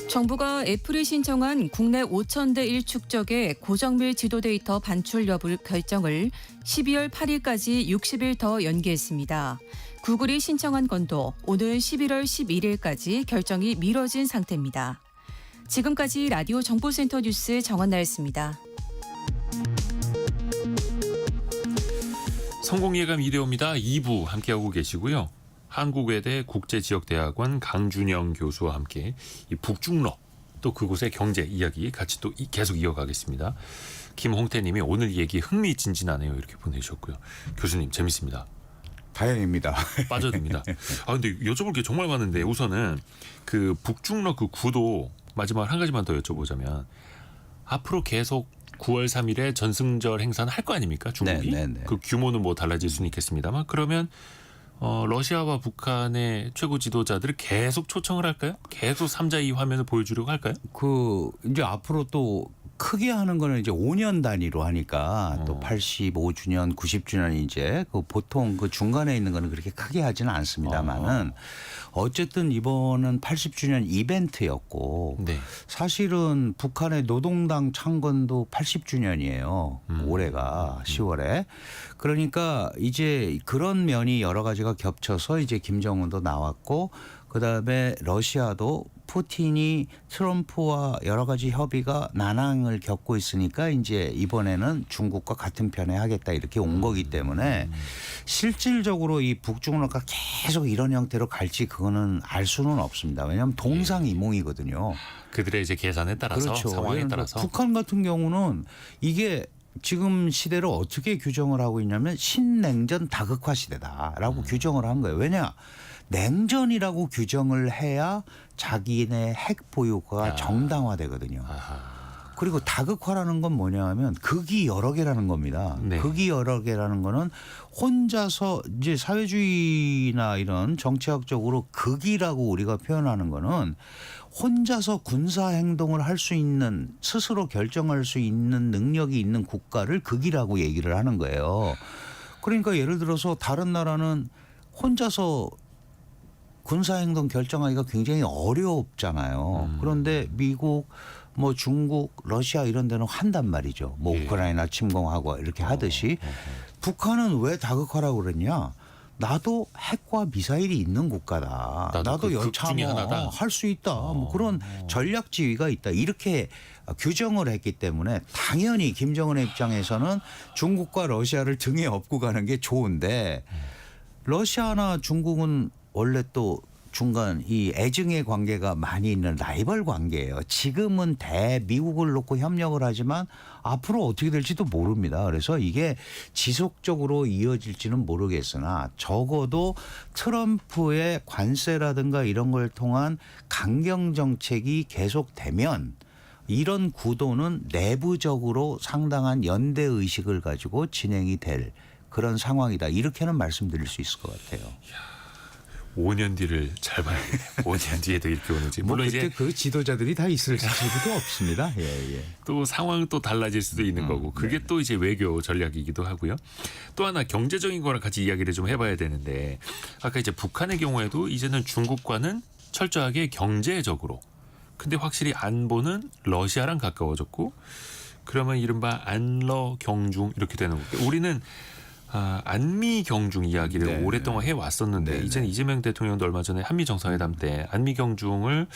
정부가 애플이 신청한 국내 5,000대 1축적의 고정밀 지도 데이터 반출 여부 결정을 12월 8일까지 60일 더 연기했습니다. 구글이 신청한 건도 오늘 11월 11일까지 결정이 미뤄진 상태입니다. 지금까지 라디오 정보센터 뉴스 정한나였습니다. 성공예감 이대호입니다. 2부 함께하고 계시고요. 한국외대 국제지역대학원 강준영 교수와 함께 이 북중러 또 그곳의 경제 이야기 같이 또 계속 이어가겠습니다. 김홍태님이 오늘 얘기 흥미진진하네요 이렇게 보내주셨고요. 교수님 재밌습니다. 다행입니다. 빠져듭니다. 근데 여쭤볼 게 정말 많은데 우선은 그 북중러 그 구도 마지막 한 가지만 더 여쭤보자면 앞으로 계속 9월 3일에 전승절 행사는 할 거 아닙니까 중국이? 네. 그 규모는 뭐 달라질 수는 있겠습니다만 그러면 러시아와 북한의 최고 지도자들을 계속 초청을 할까요? 계속 3자2 화면을 보여주려고 할까요? 그 이제 앞으로 또 크게 하는 거는 이제 5년 단위로 하니까 또 85주년, 90주년 이제 그 보통 그 중간에 있는 거는 그렇게 크게 하지는 않습니다만은 어쨌든 이번은 80주년 이벤트였고 네. 사실은 북한의 노동당 창건도 80주년이에요. 올해가 10월에. 그러니까 이제 그런 면이 여러 가지가 겹쳐서 이제 김정은도 나왔고 그다음에 러시아도 푸틴이 트럼프와 여러 가지 협의가 난항을 겪고 있으니까 이제 이번에는 중국과 같은 편에 하겠다 이렇게 온 거기 때문에 실질적으로 이 북중러가 계속 이런 형태로 갈지 그거는 알 수는 없습니다. 왜냐하면 동상이몽이거든요. 그들의 이제 계산에 따라서 그렇죠. 상황에 따라서 북한 같은 경우는 이게 지금 시대를 어떻게 규정을 하고 있냐면 신냉전 다극화 시대다라고 규정을 한 거예요. 왜냐? 냉전이라고 규정을 해야 자기네 핵 보유가 정당화되거든요. 그리고 다극화라는 건 뭐냐 하면 극이 여러 개라는 겁니다. 네. 극이 여러 개라는 거는 혼자서 이제 사회주의나 이런 정치학적으로 극이라고 우리가 표현하는 거는 혼자서 군사 행동을 할 수 있는 스스로 결정할 수 있는 능력이 있는 국가를 극이라고 얘기를 하는 거예요. 그러니까 예를 들어서 다른 나라는 혼자서 군사행동 결정하기가 굉장히 어렵잖아요. 그런데 미국, 뭐 중국, 러시아 이런 데는 한단 말이죠. 뭐 우크라이나 침공하고 이렇게 하듯이 북한은 왜 다극화라고 그랬냐? 나도 핵과 미사일이 있는 국가다. 나도 그 여차 중에 하나다. 할 수 있다. 뭐 그런 전략 지위가 있다. 이렇게 규정을 했기 때문에 당연히 김정은의 입장에서는 중국과 러시아를 등에 업고 가는 게 좋은데 러시아나 중국은 원래 또 중간 이 애증의 관계가 많이 있는 라이벌 관계예요. 지금은 대미국을 놓고 협력을 하지만 앞으로 어떻게 될지도 모릅니다. 그래서 이게 지속적으로 이어질지는 모르겠으나 적어도 트럼프의 관세라든가 이런 걸 통한 강경 정책이 계속되면 이런 구도는 내부적으로 상당한 연대 의식을 가지고 진행이 될 그런 상황이다. 이렇게는 말씀드릴 수 있을 것 같아요. 5년 뒤를 잘 봐야겠네요. 5년 뒤에도 이렇게 오는지. 물론 그때 이제 그 지도자들이 다 있을 수도 없습니다. 예. 또 상황은 또 달라질 수도 있는 거고 그게 또 이제 외교 전략이기도 하고요. 또 하나 경제적인 거랑 같이 이야기를 좀 해봐야 되는데 아까 이제 북한의 경우에도 이제는 중국과는 철저하게 경제적으로 근데 확실히 안보는 러시아랑 가까워졌고 그러면 이른바 안러 경중 이렇게 되는 거고 우리는 안미 경중 이야기를 오랫동안 해왔었는데 이제는 이재명 대통령도 얼마 전에 한미 정상회담 때 안미 경중을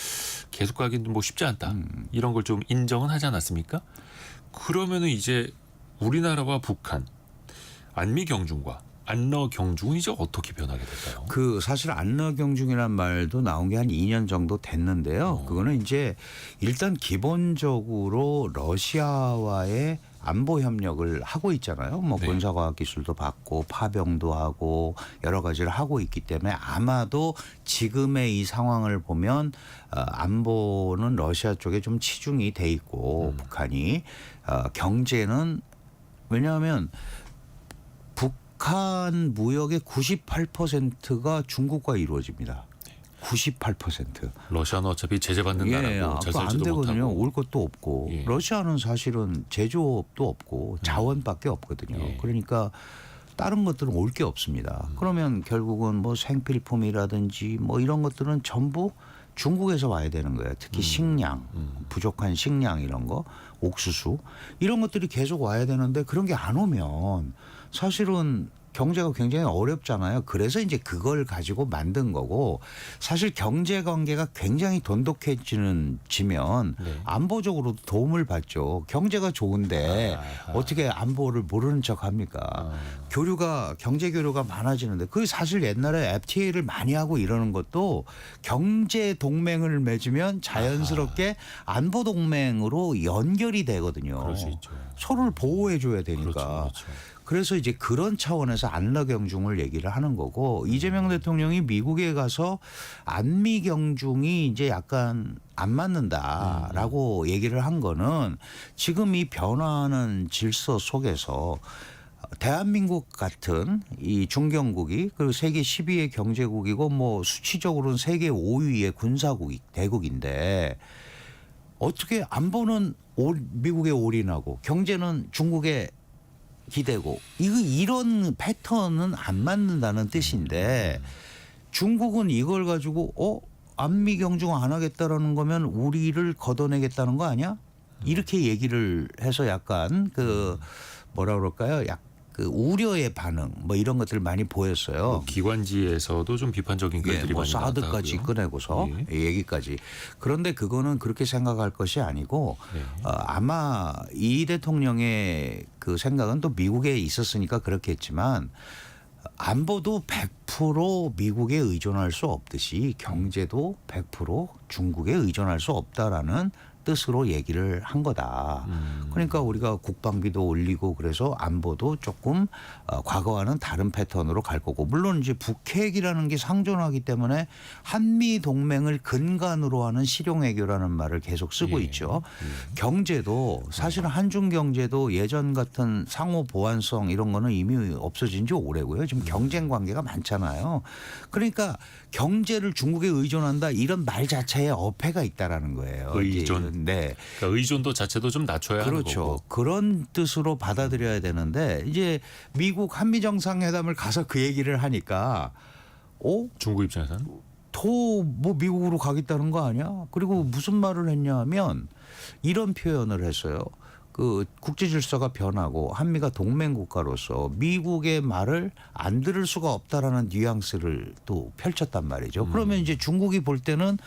계속 가기는 뭐 쉽지 않다 이런 걸 좀 인정은 하지 않았습니까? 그러면은 이제 우리나라와 북한 안미 경중과 안러 경중은 이제 어떻게 변하게 될까요? 그 사실 안러 경중이란 말도 나온 게 한 2년 정도 됐는데요. 그거는 이제 일단 기본적으로 러시아와의 안보 협력을 하고 있잖아요. 뭐 군사과학 기술도 받고 파병도 하고 여러 가지를 하고 있기 때문에 아마도 지금의 이 상황을 보면 안보는 러시아 쪽에 좀 치중이 돼 있고 북한이 경제는 왜냐하면 북한 무역의 98%가 중국과 이루어집니다. 98%. 러시아는 어차피 제재받는 나라고 잘 안 살지도 되거든요. 못하고. 올 것도 없고 러시아는 사실은 제조업도 없고 자원밖에 없거든요. 그러니까 다른 것들은 올 게 없습니다. 그러면 결국은 뭐 생필품이라든지 뭐 이런 것들은 전부 중국에서 와야 되는 거예요. 특히 식량, 부족한 식량 이런 거, 옥수수 이런 것들이 계속 와야 되는데 그런 게 안 오면 사실은 경제가 굉장히 어렵잖아요. 그래서 이제 그걸 가지고 만든 거고 사실 경제 관계가 굉장히 지면 네. 안보적으로도 도움을 받죠. 경제가 좋은데 아하. 어떻게 안보를 모르는 척 합니까? 경제 교류가 많아지는데 그게 사실 옛날에 FTA를 많이 하고 이러는 것도 경제 동맹을 맺으면 자연스럽게 안보 동맹으로 연결이 되거든요. 그럴 수 있죠. 서로를 보호해 줘야 되니까. 그렇죠. 그래서 이제 그런 차원에서 안러경중을 얘기를 하는 거고 이재명 대통령이 미국에 가서 안미 경중이 이제 약간 안 맞는다라고 얘기를 한 거는 지금 이 변화하는 질서 속에서 대한민국 같은 이 중견국이 그리고 세계 10위의 경제국이고 뭐 수치적으로는 세계 5위의 대국인데 어떻게 안보는 미국에 올인하고 경제는 중국에 기대고 이런 패턴은 안 맞는다는 뜻인데 중국은 이걸 가지고 안미 경중 안 하겠다라는 거면 우리를 걷어내겠다는 거 아니야? 이렇게 얘기를 해서 약간 그 뭐라 그럴까요? 그 우려의 반응 뭐 이런 것들 많이 보였어요. 뭐 기관지에서도 좀 비판적인 글들이 뭐 많이 사드까지 나왔다고요. 꺼내고서 예. 얘기까지. 그런데 그거는 그렇게 생각할 것이 아니고 네. 아마 이 대통령의 그 생각은 또 미국에 있었으니까 그렇겠지만 안보도 100% 미국에 의존할 수 없듯이 경제도 100% 중국에 의존할 수 없다라는 뜻으로 얘기를 한 거다. 그러니까 우리가 국방비도 올리고 그래서 안보도 조금 과거와는 다른 패턴으로 갈 거고 물론 이제 북핵이라는 게 상존하기 때문에 한미 동맹을 근간으로 하는 실용외교라는 말을 계속 쓰고 예. 있죠. 경제도 사실은 한중 경제도 예전 같은 상호 보완성 이런 거는 이미 없어진 지 오래고요. 지금 경쟁 관계가 많잖아요. 그러니까 경제를 중국에 의존한다 이런 말 자체에 어폐가 있다라는 거예요. 의존. 네. 그러니까 의존도 자체도 좀 낮춰야 하는 그렇죠. 거고. 그런 뜻으로 받아들여야 되는데 이제 미국 한미 정상회담을 가서 그 얘기를 하니까 중국 입장에서는 뭐 미국으로 가겠다는 거 아니야? 그리고 무슨 말을 했냐면 이런 표현을 했어요. 그 국제 질서가 변하고 한미가 동맹 국가로서 미국의 말을 안 들을 수가 없다라는 뉘앙스를 또 펼쳤단 말이죠. 그러면 이제 중국이 볼 때는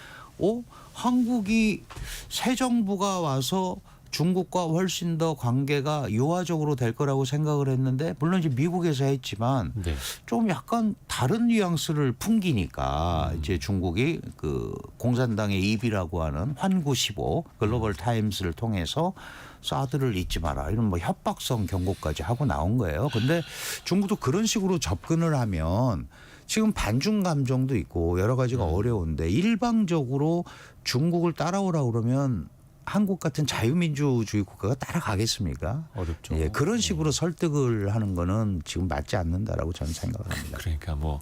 한국이 새 정부가 와서 중국과 훨씬 더 관계가 유화적으로 될 거라고 생각을 했는데 물론 이제 미국에서 했지만 네. 좀 약간 다른 뉘앙스를 풍기니까 이제 중국이 그 공산당의 입이라고 하는 환구15 글로벌 타임스를 통해서 사드를 잊지 마라 이런 뭐 협박성 경고까지 하고 나온 거예요. 근데 중국도 그런 식으로 접근을 하면 지금 반중 감정도 있고 여러 가지가 어려운데 일방적으로 중국을 따라오라 그러면 한국 같은 자유민주주의 국가가 따라가겠습니까? 어렵죠. 예, 그런 식으로 설득을 하는 거는 지금 맞지 않는다라고 저는 생각을 합니다. 그러니까 뭐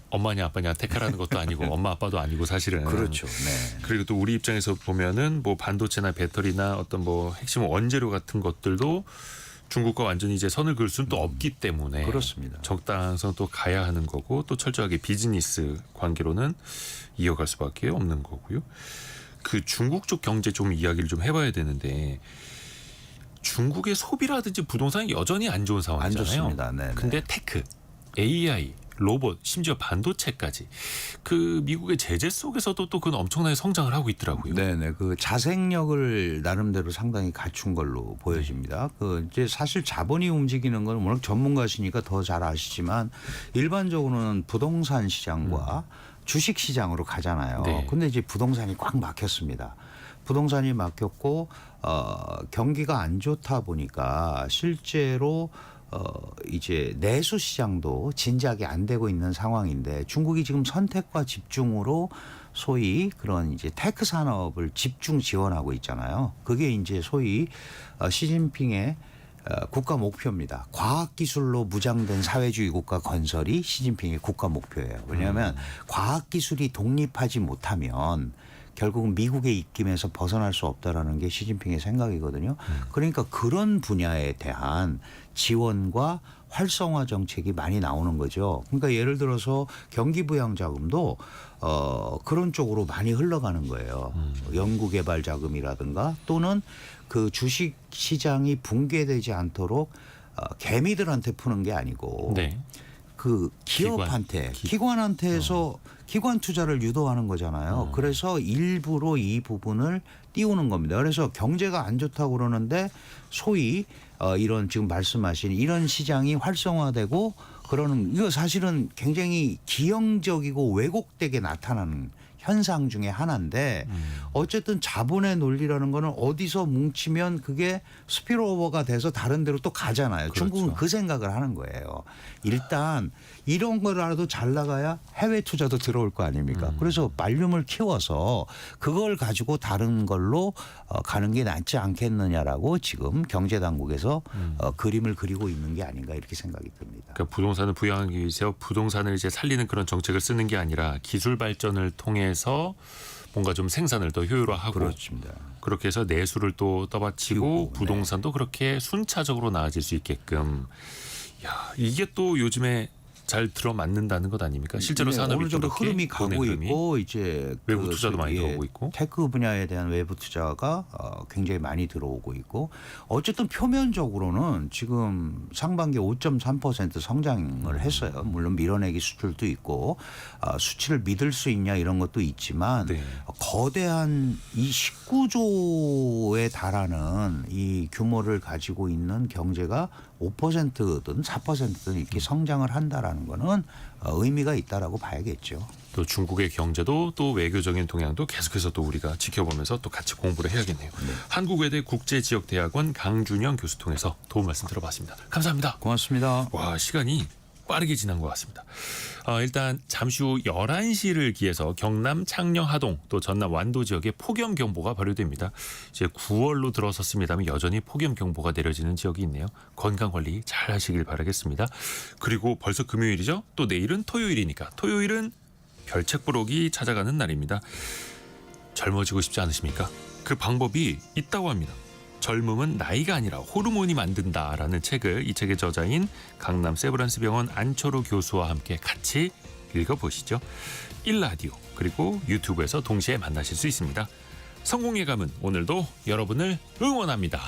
엄마냐 아빠냐 택하라는 것도 아니고 엄마 아빠도 아니고 사실은 그렇죠. 네. 그리고 또 우리 입장에서 보면은 뭐 반도체나 배터리나 어떤 뭐 핵심 원재료 같은 것들도 중국과 완전히 이제 선을 그을 수는 또 없기 때문에 그렇습니다. 적당선 또 가야 하는 거고 또 철저하게 비즈니스 관계로는 이어갈 수밖에 없는 거고요. 그 중국 쪽 경제 좀 이야기를 좀 해봐야 되는데 중국의 소비라든지 부동산이 여전히 안 좋은 상황이잖아요. 안 좋습니다. 네, 근데 테크, AI, 로봇, 심지어 반도체까지 그 미국의 제재 속에서도 또 그건 엄청나게 성장을 하고 있더라고요. 네네. 그 자생력을 나름대로 상당히 갖춘 걸로 보여집니다. 그 이제 사실 자본이 움직이는 건 워낙 전문가시니까 더 잘 아시지만 일반적으로는 부동산 시장과 주식 시장으로 가잖아요. 네. 근데 이제 부동산이 꽉 막혔습니다. 부동산이 막혔고 경기가 안 좋다 보니까 실제로 이제 내수 시장도 진작이 안 되고 있는 상황인데 중국이 지금 선택과 집중으로 소위 그런 이제 테크 산업을 집중 지원하고 있잖아요. 그게 이제 소위 시진핑의 국가 목표입니다. 과학기술로 무장된 사회주의 국가 건설이 시진핑의 국가 목표예요. 왜냐하면 과학기술이 독립하지 못하면 결국은 미국의 입김에서 벗어날 수 없다라는 게 시진핑의 생각이거든요. 그러니까 그런 분야에 대한 지원과 활성화 정책이 많이 나오는 거죠. 그러니까 예를 들어서 경기부양자금도 그런 쪽으로 많이 흘러가는 거예요. 연구개발 자금이라든가 또는 그 주식 시장이 붕괴되지 않도록 개미들한테 푸는 게 아니고 네. 그 기업한테 기관한테서 기관 투자를 유도하는 거잖아요. 그래서 일부러 이 부분을 띄우는 겁니다. 그래서 경제가 안 좋다고 그러는데 소위 이런 지금 말씀하신 이런 시장이 활성화되고 그러는 이거 사실은 굉장히 기형적이고 왜곡되게 나타나는 현상 중에 하나인데 어쨌든 자본의 논리라는 거는 어디서 뭉치면 그게 스피로오버가 돼서 다른 데로 또 가잖아요. 그렇죠. 중국은 그 생각을 하는 거예요. 일단 이런 거라도 잘 나가야 해외 투자도 들어올 거 아닙니까? 그래서 말륨을 키워서 그걸 가지고 다른 걸로 가는 게 낫지 않겠느냐라고 지금 경제당국에서 그림을 그리고 있는 게 아닌가 이렇게 생각이 듭니다. 그러니까 부동산을 부양하기 위해서 부동산을 이제 살리는 그런 정책을 쓰는 게 아니라 기술 발전을 통해서 뭔가 좀 생산을 더 효율화하고 그렇습니다. 그렇게 해서 내수를 또 떠받치고 키우고, 부동산도 그렇게 순차적으로 나아질 수 있게끔. 야, 이게 또 요즘에 잘 들어맞는다는 것 아닙니까? 실제로 네, 산업이 어느 정도 그렇게 흐름이 가고 흐름이 있고 이제 외부 투자도 많이 예, 들어오고 있고. 테크 분야에 대한 외부 투자가 굉장히 많이 들어오고 있고 어쨌든 표면적으로는 지금 상반기 5.3% 성장을 했어요. 물론 밀어내기 수출도 있고 수치를 믿을 수 있냐 이런 것도 있지만 네. 거대한 이 19조에 달하는 이 규모를 가지고 있는 경제가 5%든 4%든 이렇게 성장을 한다라는 거는 의미가 있다라고 봐야겠죠. 또 중국의 경제도 또 외교적인 동향도 계속해서 또 우리가 지켜보면서 또 같이 공부를 해야겠네요. 한국외대 국제지역대학원 강준영 교수 통해서 도움 말씀 들어봤습니다. 감사합니다. 고맙습니다. 와, 시간이 빠르게 지난 것 같습니다. 일단 잠시 후 11시를 기해서 경남 창녕 하동 또 전남 완도 지역에 폭염 경보가 발효됩니다. 이제 9월로 들어섰습니다만 여전히 폭염 경보가 내려지는 지역이 있네요. 건강 관리 잘 하시길 바라겠습니다. 그리고 벌써 금요일이죠. 또 내일은 토요일이니까 토요일은 별책 보러기 찾아가는 날입니다. 젊어지고 싶지 않으십니까? 그 방법이 있다고 합니다. 젊음은 나이가 아니라 호르몬이 만든다라는 책을 이 책의 저자인 강남 세브란스 병원 안철호 교수와 함께 같이 읽어보시죠. 1라디오 그리고 유튜브에서 동시에 만나실 수 있습니다. 성공의 감은 오늘도 여러분을 응원합니다.